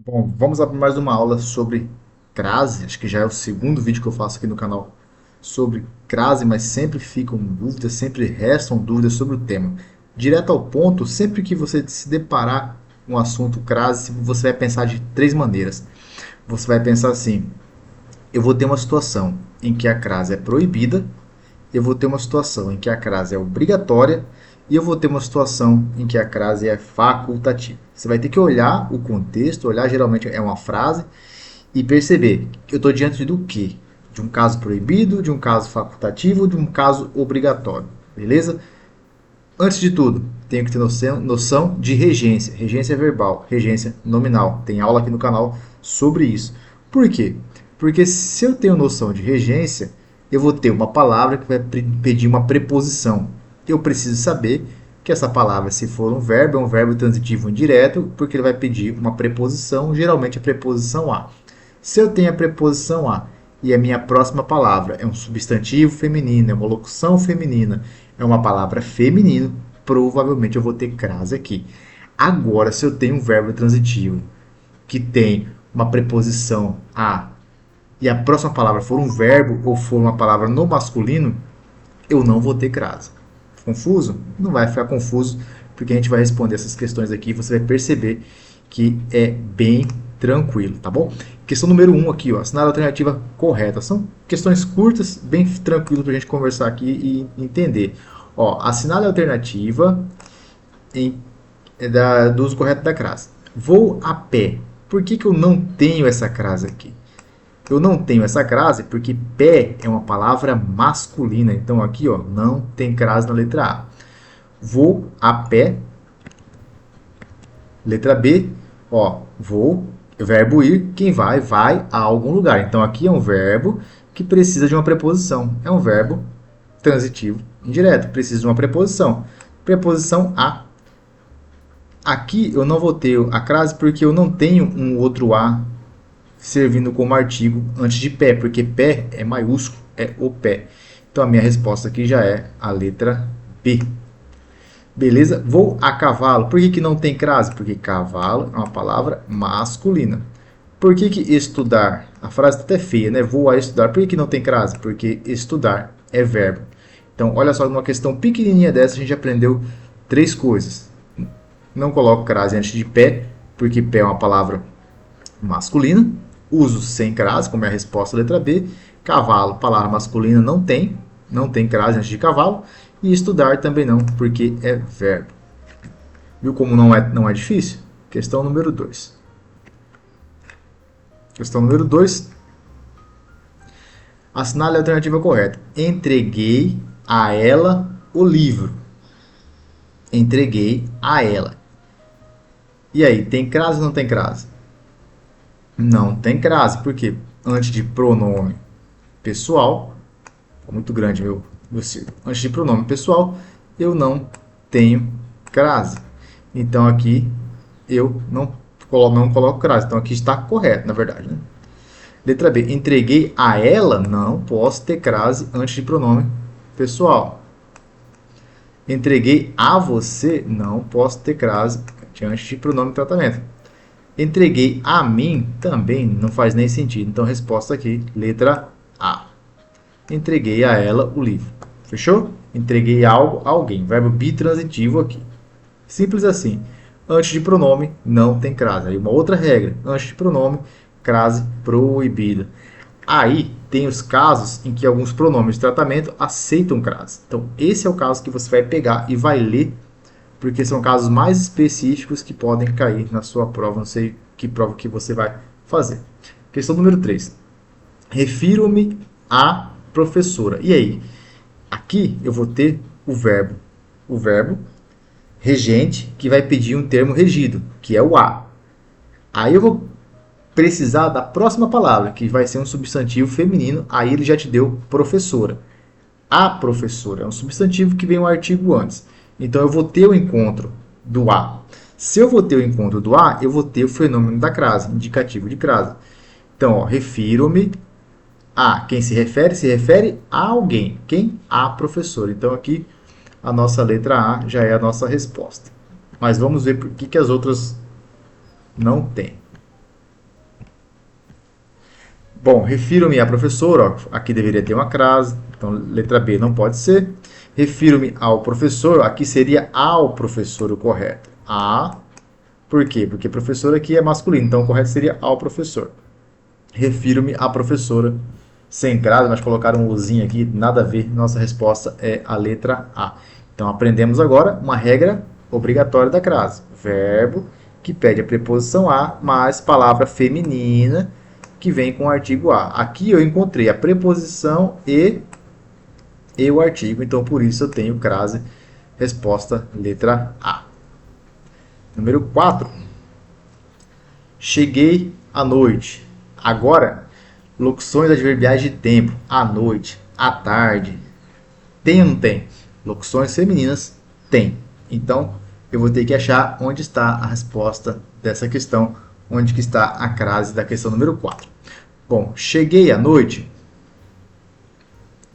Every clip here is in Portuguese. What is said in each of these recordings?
Bom, vamos lá para mais uma aula sobre crase. Acho que já é o segundo vídeo que eu faço aqui no canal sobre crase, mas sempre ficam dúvidas, sempre restam dúvidas sobre o tema. Direto ao ponto, sempre que você se deparar com o assunto crase, você vai pensar de três maneiras. Você vai pensar assim: eu vou ter uma situação em que a crase é proibida, eu vou ter uma situação em que a crase é obrigatória e eu vou ter uma situação em que a crase é facultativa. Você vai ter que olhar o contexto, olhar geralmente é uma frase e perceber que eu estou diante do que? De um caso proibido, de um caso facultativo, de um caso obrigatório. Beleza? Antes de tudo, tenho que ter noção de regência. Regência verbal, regência nominal. Tem aula aqui no canal sobre isso. Por quê? Porque se eu tenho noção de regência, eu vou ter uma palavra que vai pedir uma preposição. Eu preciso saber que essa palavra, se for é um verbo transitivo indireto, porque ele vai pedir uma preposição, geralmente a preposição a. Se eu tenho a preposição a e a minha próxima palavra é um substantivo feminino, é uma locução feminina, é uma palavra feminina, provavelmente eu vou ter crase aqui. Agora, se eu tenho um verbo transitivo que tem uma preposição a e a próxima palavra for um verbo ou for uma palavra no masculino, eu não vou ter crase. Confuso? Não vai ficar confuso, porque a gente vai responder essas questões aqui e você vai perceber que é bem tranquilo, tá bom? Questão número 1 aqui, ó, assinar a alternativa correta. São questões curtas, bem tranquilo para a gente conversar aqui e entender. Ó, assinar a alternativa em, do uso correto da crase. Vou a pé. Por que eu não tenho essa crase aqui? Eu não tenho essa crase porque pé é uma palavra masculina. Então aqui, ó, não tem crase na letra A. Vou a pé. Letra B, ó, vou, verbo ir, quem vai, vai a algum lugar. Então aqui é um verbo que precisa de uma preposição. É um verbo transitivo indireto, precisa de uma preposição. Preposição a. Aqui eu não vou ter a crase porque eu não tenho um outro a servindo como artigo antes de pé, porque pé é maiúsculo, é o pé. Então a minha resposta aqui já é a letra B. Beleza? Vou a cavalo. Por que não tem crase? Porque cavalo é uma palavra masculina. Por que estudar? A frase está até feia, né? Vou a estudar. Por que não tem crase? Porque estudar é verbo. Então, olha só, numa questão pequenininha dessa, a gente aprendeu três coisas. Não coloco crase antes de pé, porque pé é uma palavra masculina. Uso sem crase, como é a resposta da letra B. Cavalo, palavra masculina, não tem crase antes de cavalo. E estudar também não, porque é verbo. Viu como não é difícil? Questão número 2. Questão número 2. Assinale a alternativa correta. Entreguei a ela o livro. Entreguei a ela. E aí, tem crase ou não tem crase? Não tem crase, porque antes de pronome pessoal, muito grande meu círculo. Antes de pronome pessoal, eu não tenho crase. Então aqui eu não coloco crase. Então aqui está correto, na verdade. Né? Letra B. Entreguei a ela, não posso ter crase antes de pronome pessoal. Entreguei a você, não posso ter crase antes de pronome tratamento. Entreguei a mim, também não faz nem sentido. Então resposta aqui, letra A. Entreguei a ela o livro. Fechou? Entreguei algo a alguém. Verbo bitransitivo aqui. Simples assim. Antes de pronome, não tem crase. Aí uma outra regra. Antes de pronome, crase proibida. Aí tem os casos em que alguns pronomes de tratamento aceitam crase. Então, esse é o caso que você vai pegar e vai ler, porque são casos mais específicos que podem cair na sua prova. Não sei que prova que você vai fazer. Questão número 3. Refiro-me a professora. E aí? Aqui eu vou ter o verbo regente, que vai pedir um termo regido, que é o a. Aí eu vou precisar da próxima palavra, que vai ser um substantivo feminino, aí ele já te deu professora. A professora é um substantivo que vem um artigo antes. Então eu vou ter o encontro do a. Se eu vou ter o encontro do a, eu vou ter o fenômeno da crase, indicativo de crase. Então, refiro-me a. Quem se refere a alguém. Quem? A professora. Então aqui a nossa letra A já é a nossa resposta. Mas vamos ver por que as outras não têm. Bom, refiro-me à professora, ó, aqui deveria ter uma crase, então letra B não pode ser. Refiro-me ao professor, aqui seria ao professor o correto. Por quê? Porque professor aqui é masculino, então o correto seria ao professor. Refiro-me à professora, sem crase, mas colocaram um uzinho aqui, nada a ver, nossa resposta é a letra A. Então aprendemos agora uma regra obrigatória da crase. Verbo que pede a preposição a, mais palavra feminina que vem com o artigo a. Aqui eu encontrei a preposição e o artigo, então por isso eu tenho crase, resposta letra A. Número 4. Cheguei à noite. Agora, locuções adverbiais de tempo. À noite, à tarde. Tem ou não tem? Locuções femininas, tem. Então, eu vou ter que achar onde está a resposta dessa questão, onde que está a crase da questão número 4. Bom, cheguei à noite.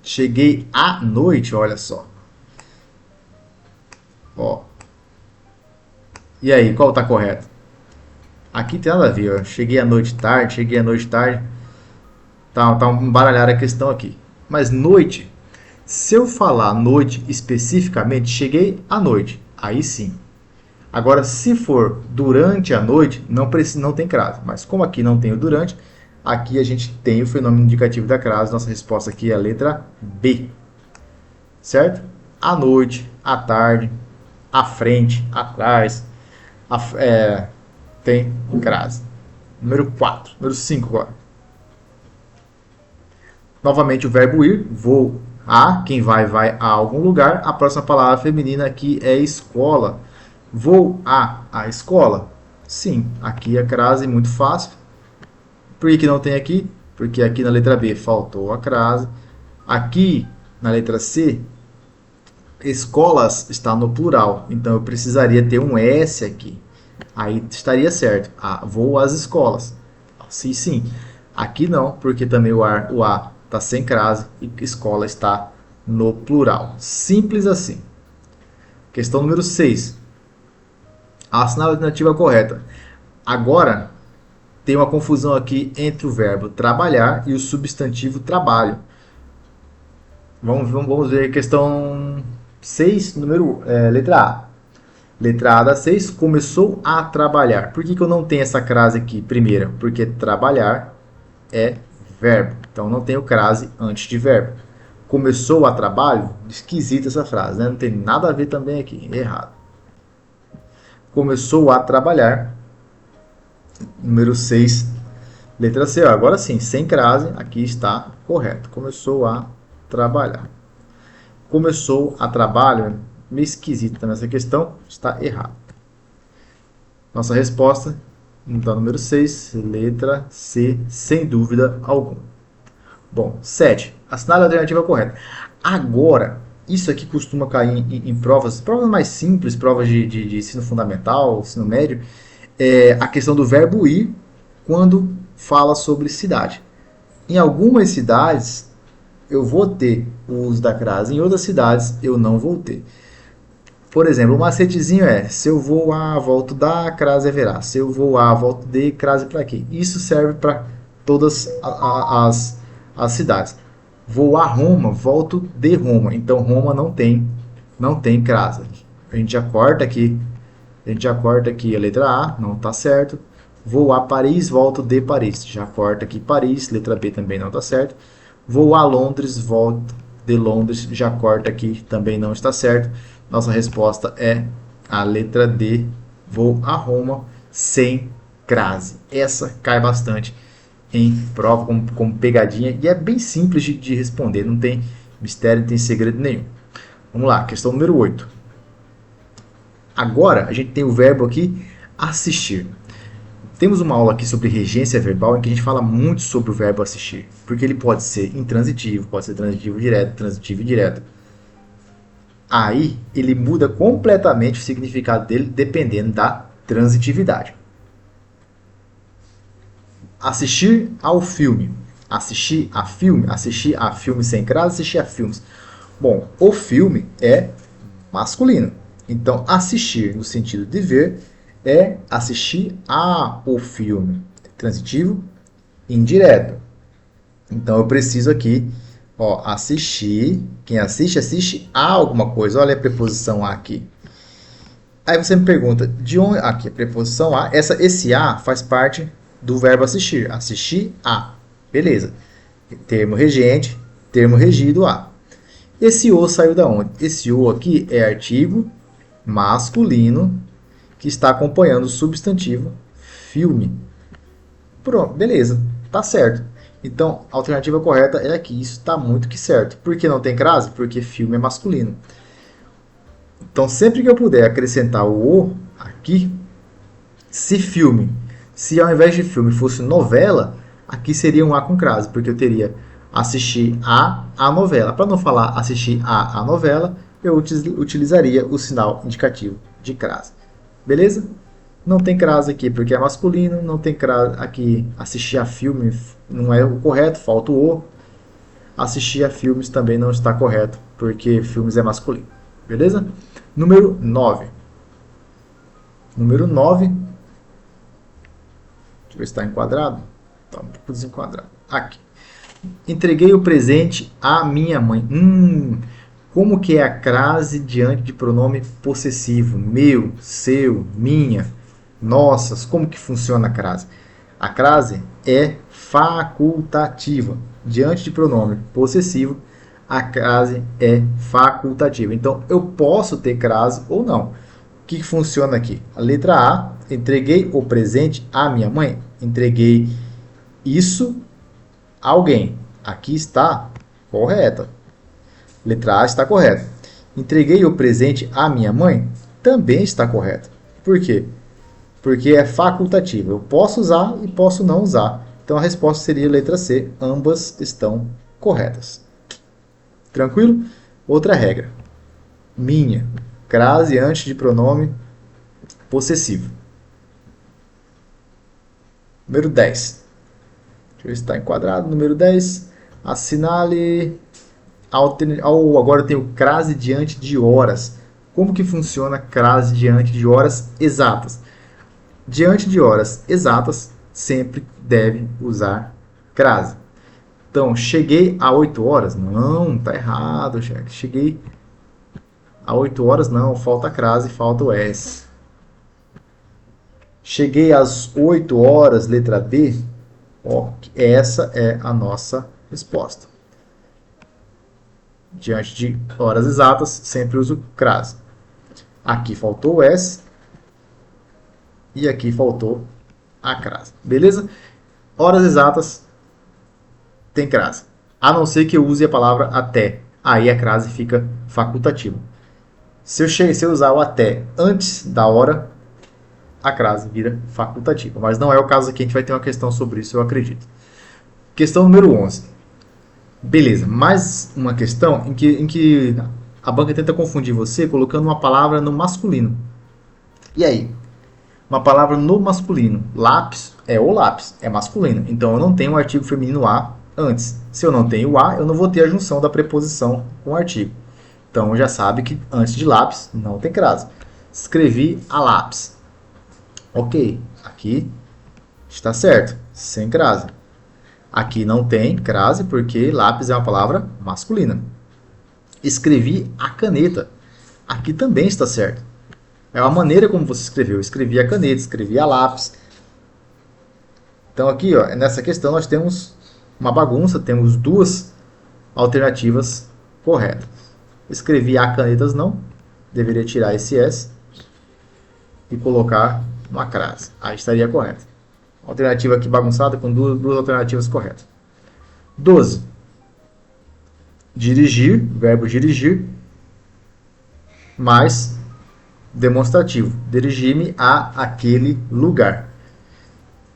Cheguei à noite, olha só. Ó. E aí, qual está correto? Aqui tem nada a ver, ó. Cheguei à noite tarde, cheguei à noite tarde. Tá um baralhar a questão aqui. Mas noite, se eu falar noite especificamente, cheguei à noite, aí sim. Agora, se for durante a noite, não tem crase. Mas como aqui não tem o durante, aqui a gente tem o fenômeno indicativo da crase. Nossa resposta aqui é a letra B. Certo? À noite, à tarde, à frente, atrás, tem crase. Número 4. Número 5 agora. Novamente o verbo ir, vou a, quem vai a algum lugar. A próxima palavra feminina aqui é escola. Vou a escola? Sim, aqui a crase muito fácil. Por que não tem aqui? Porque aqui na letra B faltou a crase. Aqui na letra C, escolas está no plural, então eu precisaria ter um S aqui. Aí estaria certo. Vou às escolas. Sim. Aqui não, porque também o A está sem crase e escola está no plural. Simples assim. Questão número 6. Assinar a alternativa correta. Agora, tem uma confusão aqui entre o verbo trabalhar e o substantivo trabalho. Vamos ver a questão 6, letra A. Letra A da 6, começou a trabalhar. Por que eu não tenho essa crase aqui? Primeiro, porque trabalhar é verbo. Então não tenho crase antes de verbo. Começou a trabalho? Esquisita essa frase, né? Não tem nada a ver também aqui. Errado. Começou a trabalhar. Número 6, letra C. Agora sim, sem crase, aqui está correto. Começou a trabalhar. Começou a trabalho, meio esquisito também essa questão, está errado. Nossa resposta, então, número 6, letra C, sem dúvida alguma. Bom, 7. Assinale a alternativa correta. Agora, isso aqui costuma cair em provas mais simples, provas de ensino fundamental, ensino médio, a questão do verbo ir quando fala sobre cidade. Em algumas cidades, eu vou ter o uso da crase, em outras cidades, eu não vou ter. Por exemplo, o macetezinho é, se eu vou a, volto da, crase haverá. Se eu vou a, volto de, crase para quê? Isso serve para todas as cidades. Vou a Roma, volto de Roma. Então, Roma não tem crase. A gente já corta aqui a letra A, não está certo. Vou a Paris, volto de Paris. Já corta aqui Paris, letra B também não está certo. Vou a Londres, volto de Londres. Já corta aqui, também não está certo. Nossa resposta é a letra D. Vou a Roma sem crase. Essa cai bastante em prova como pegadinha e é bem simples de responder. Não tem mistério, não tem segredo nenhum. Vamos lá, questão número 8. Agora a gente tem o verbo aqui assistir. Temos uma aula aqui sobre regência verbal em que a gente fala muito sobre o verbo assistir, porque ele pode ser intransitivo, pode ser transitivo direto, transitivo indireto. Aí ele muda completamente o significado dele dependendo da transitividade. Assistir ao filme, assistir a filme sem crase, assistir a filmes. Bom, o filme é masculino, então assistir no sentido de ver é assistir ao filme. Transitivo indireto. Então eu preciso aqui, ó, assistir. Quem assiste, assiste a alguma coisa. Olha a preposição a aqui. Aí você me pergunta, de onde... Aqui, a preposição a. Esse a faz parte do verbo assistir. Assistir a. Beleza. Termo regente, termo regido a. Esse o saiu da onde? Esse o aqui é artigo masculino que está acompanhando o substantivo filme. Pronto, beleza. Tá certo. Então, a alternativa correta é aqui. Isso está muito que certo. Por que não tem crase? Porque filme é masculino. Então, sempre que eu puder acrescentar o aqui, se ao invés de filme fosse novela, aqui seria um A com crase, porque eu teria assistir a novela. Para não falar assistir a novela, eu utilizaria o sinal indicativo de crase. Beleza? Não tem crase aqui porque é masculino, não tem crase aqui assistir a filme não é o correto, falta o. Assistir a filmes também não está correto, porque filmes é masculino. Beleza? Número 9. Número 9. Deixa eu ver se está enquadrado. Está um pouco desenquadrado. Aqui. Entreguei o presente à minha mãe. Como que é a crase diante de pronome possessivo? Meu, seu, minha, nossas. Como que funciona a crase? A crase é facultativa. Diante de pronome possessivo, a crase é facultativa. Então, eu posso ter crase ou não. O que funciona aqui? A letra A, entreguei o presente à minha mãe. Entreguei isso a alguém. Aqui está correta. Letra A está correta. Entreguei o presente à minha mãe. Também está correta. Por quê? Porque é facultativo. Eu posso usar e posso não usar. Então a resposta seria letra C. Ambas estão corretas. Tranquilo? Outra regra. Minha. Crase antes de pronome possessivo. Número 10. Deixa eu ver se está enquadrado. Número 10. Assinale. Agora eu tenho crase diante de horas. Como que funciona crase diante de horas exatas? Diante de horas exatas, sempre deve usar crase. Então, cheguei a 8 horas? Não, tá errado, chefe. Cheguei a 8 horas? Não, falta crase, falta o S. Cheguei às 8 horas, letra B? Ó, essa é a nossa resposta. Diante de horas exatas, sempre uso crase. Aqui faltou o S. E aqui faltou a crase. Beleza? Horas exatas tem crase. A não ser que eu use a palavra até. Aí a crase fica facultativa. Se eu usar o até antes da hora, a crase vira facultativa. Mas não é o caso aqui, a gente vai ter uma questão sobre isso, eu acredito. Questão número 11. Beleza, mais uma questão em que a banca tenta confundir você colocando uma palavra no masculino. E aí? Uma palavra no masculino. Lápis é o lápis, é masculino. Então eu não tenho o artigo feminino a antes. Se eu não tenho o a, eu não vou ter a junção da preposição com o artigo. Então já sabe que antes de lápis não tem crase. Escrevi a lápis. Ok, aqui está certo, sem crase. Aqui não tem crase porque lápis é uma palavra masculina. Escrevi a caneta. Aqui também está certo. É a maneira como você escreveu. Escrevi a caneta, escrevi a lápis. Então aqui, ó, nessa questão nós temos uma bagunça, temos duas alternativas corretas. Escrevi a canetas não, deveria tirar esse S e colocar uma crase. Aí estaria correto. Alternativa aqui bagunçada com duas alternativas corretas. 12. Dirigir, verbo dirigir, mais demonstrativo. Dirigir-me a aquele lugar.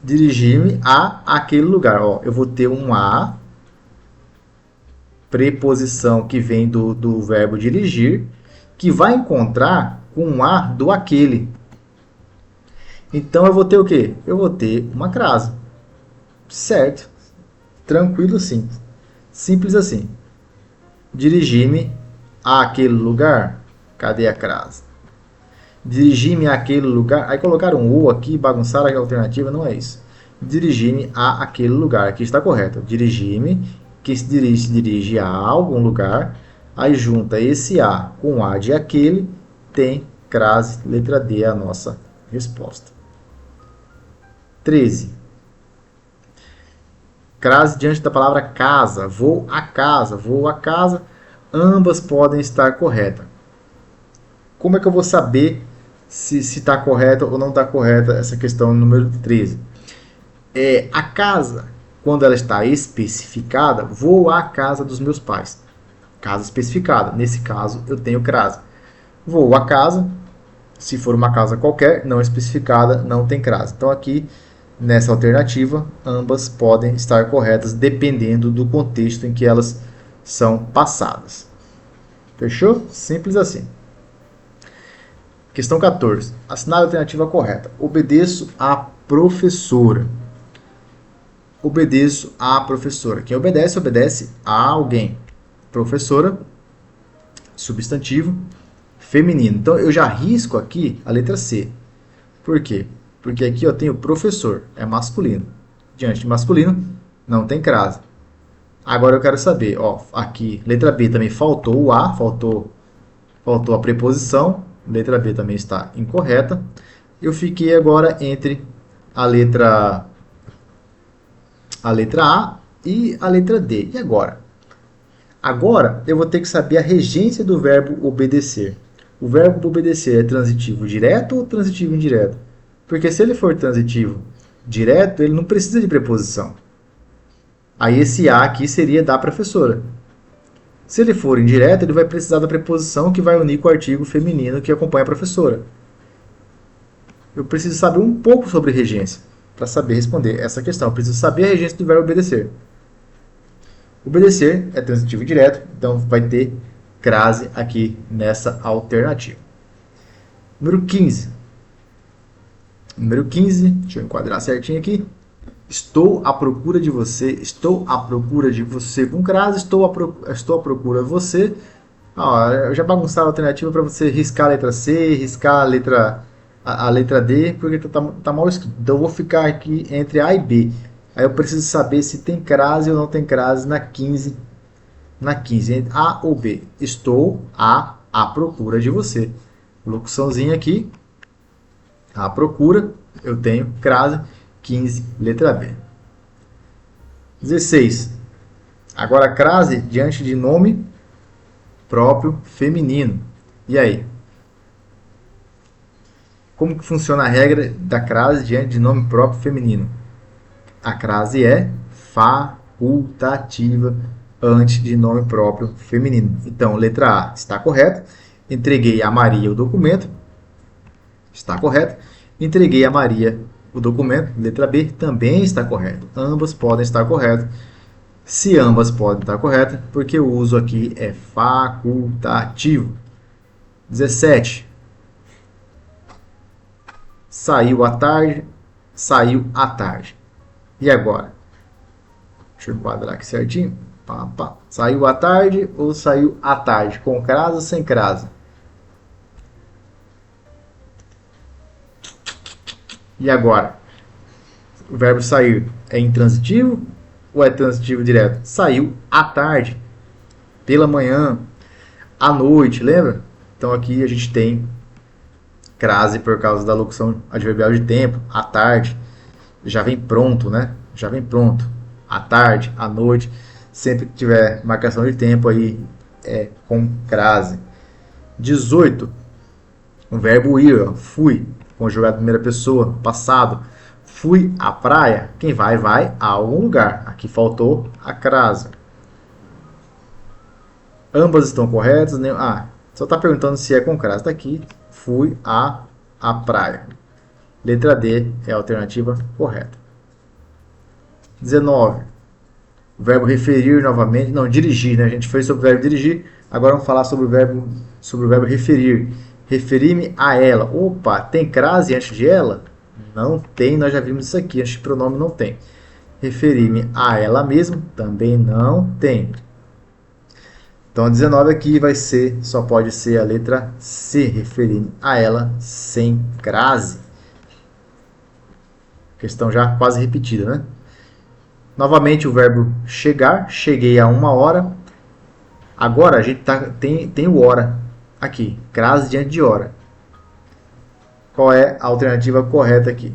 Dirigir-me a aquele lugar. Ó, eu vou ter um a, preposição que vem do verbo dirigir, que vai encontrar com um a do aquele. Então eu vou ter o quê? Eu vou ter uma crase. Certo. Tranquilo sim. Simples assim. Dirigir-me àquele lugar. Cadê a crase? Dirigir-me àquele lugar. Aí colocaram um O aqui, bagunçaram a alternativa. Não é isso. dirigir-me a aquele lugar. Aqui está correto. Dirigir-me, que se dirige a algum lugar. Aí junta esse a com a de aquele, tem crase. Letra D é a nossa resposta. 13. Crase diante da palavra casa. Vou a casa, vou a casa. Ambas podem estar corretas. Como é que eu vou saber se está correta ou não está correta essa questão número 13? A casa, quando ela está especificada, vou à casa dos meus pais. Casa especificada. Nesse caso, eu tenho crase. Vou à casa. Se for uma casa qualquer, não especificada, não tem crase. Então, aqui, nessa alternativa, ambas podem estar corretas, dependendo do contexto em que elas são passadas. Fechou? Simples assim. Questão 14. Assinale a alternativa correta. Obedeço à professora. Obedeço à professora. Quem obedece, obedece a alguém. Professora, substantivo, feminino. Então, eu já risco aqui a letra C. Por quê? Porque aqui eu tenho professor, é masculino. Diante de masculino, não tem crase. Agora eu quero saber, ó, aqui, letra B também faltou o A, faltou a preposição. Letra B também está incorreta. Eu fiquei agora entre a letra A e a letra D. E agora? Agora eu vou ter que saber a regência do verbo obedecer. O verbo obedecer é transitivo direto ou transitivo indireto? Porque se ele for transitivo direto, ele não precisa de preposição. Aí esse a aqui seria da professora. Se ele for indireto, ele vai precisar da preposição que vai unir com o artigo feminino que acompanha a professora. Eu preciso saber um pouco sobre regência para saber responder essa questão. Eu preciso saber a regência do verbo obedecer. Obedecer é transitivo direto, então vai ter crase aqui nessa alternativa. Número 15. Número 15, deixa eu enquadrar certinho aqui. Estou à procura de você. Estou à procura de você. Com crase, estou à procura de você. Eu já bagunçaram a alternativa para você riscar a letra C, riscar a letra D, porque tá mal escrito. Então eu vou ficar aqui entre A e B. Aí eu preciso saber se tem crase ou não tem crase na 15. Na 15, entre A ou B. Estou à procura de você. Locuçãozinha aqui. À procura, eu tenho crase. 15, letra B. 16. Agora crase diante de nome próprio feminino. E aí? Como que funciona a regra da crase diante de nome próprio feminino? A crase é facultativa antes de nome próprio feminino. Então, letra A está correta. Entreguei a Maria o documento. Está correto. Entreguei a Maria o documento. Letra B também está correto. Ambas podem estar corretas. Se ambas podem estar corretas, porque o uso aqui é facultativo. 17. Saiu à tarde. Saiu à tarde. E agora? Deixa eu enquadrar aqui certinho. Saiu à tarde ou saiu à tarde? Com crase ou sem crase? E agora? O verbo sair é intransitivo ou é transitivo direto? Saiu à tarde, pela manhã, à noite, lembra? Então aqui a gente tem crase por causa da locução adverbial de tempo, à tarde. Já vem pronto, né? Já vem pronto. À tarde, à noite. Sempre que tiver marcação de tempo aí é com crase. 18. O verbo ir, ó, fui. Conjugado em primeira pessoa, passado. Fui à praia. Quem vai, vai a algum lugar. Aqui faltou a crase. Ambas estão corretas. Né? Só está perguntando se é com crase. Está aqui. Fui à praia. Letra D é a alternativa correta. 19. O verbo referir novamente. Não, dirigir, né? A gente foi sobre o verbo dirigir. Agora vamos falar sobre o verbo referir. Referir-me a ela. Opa, tem crase antes de ela? Não tem, nós já vimos isso aqui. Antes de pronome não tem. Referir-me a ela mesma? Também não tem. Então, 19 aqui só pode ser a letra C. Referir-me a ela sem crase. Questão já quase repetida, né? Novamente o verbo chegar, cheguei a 1 hora. Agora a gente tem o hora aqui, crase diante de hora. Qual é a alternativa correta aqui?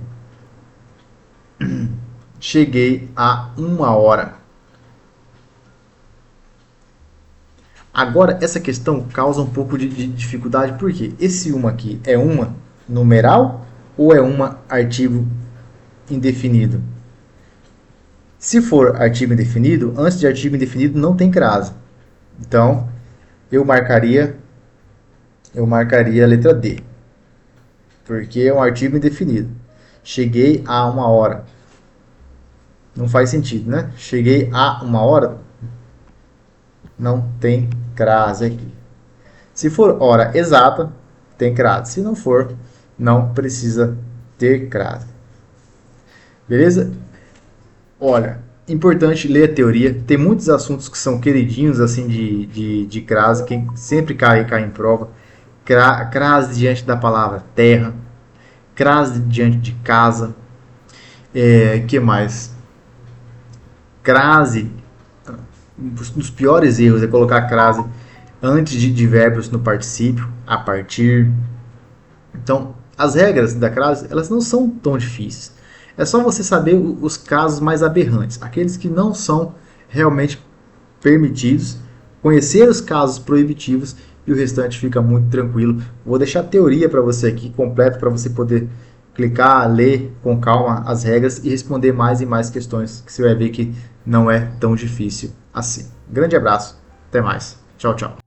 Cheguei a 1 hora. Agora, essa questão causa um pouco de dificuldade, porque esse uma aqui é uma numeral ou é uma artigo indefinido? Se for artigo indefinido, antes de artigo indefinido não tem crase. Então, eu marcaria a letra D, porque é um artigo indefinido. Cheguei a 1 hora. Não faz sentido, né? Cheguei a 1 hora, não tem crase aqui. Se for hora exata, tem crase. Se não for, não precisa ter crase. Beleza? Olha, importante ler a teoria. Tem muitos assuntos que são queridinhos assim de crase, que sempre cai em prova. Crase diante da palavra terra, crase diante de casa. Que mais? Crase, um dos piores erros é colocar crase antes de verbos no particípio, a partir. Então, as regras da crase, elas não são tão difíceis. É só você saber os casos mais aberrantes, aqueles que não são realmente permitidos, conhecer os casos proibitivos e o restante fica muito tranquilo. Vou deixar a teoria para você aqui, completa, para você poder clicar, ler com calma as regras e responder mais e mais questões, que você vai ver que não é tão difícil assim. Grande abraço, até mais. Tchau, tchau.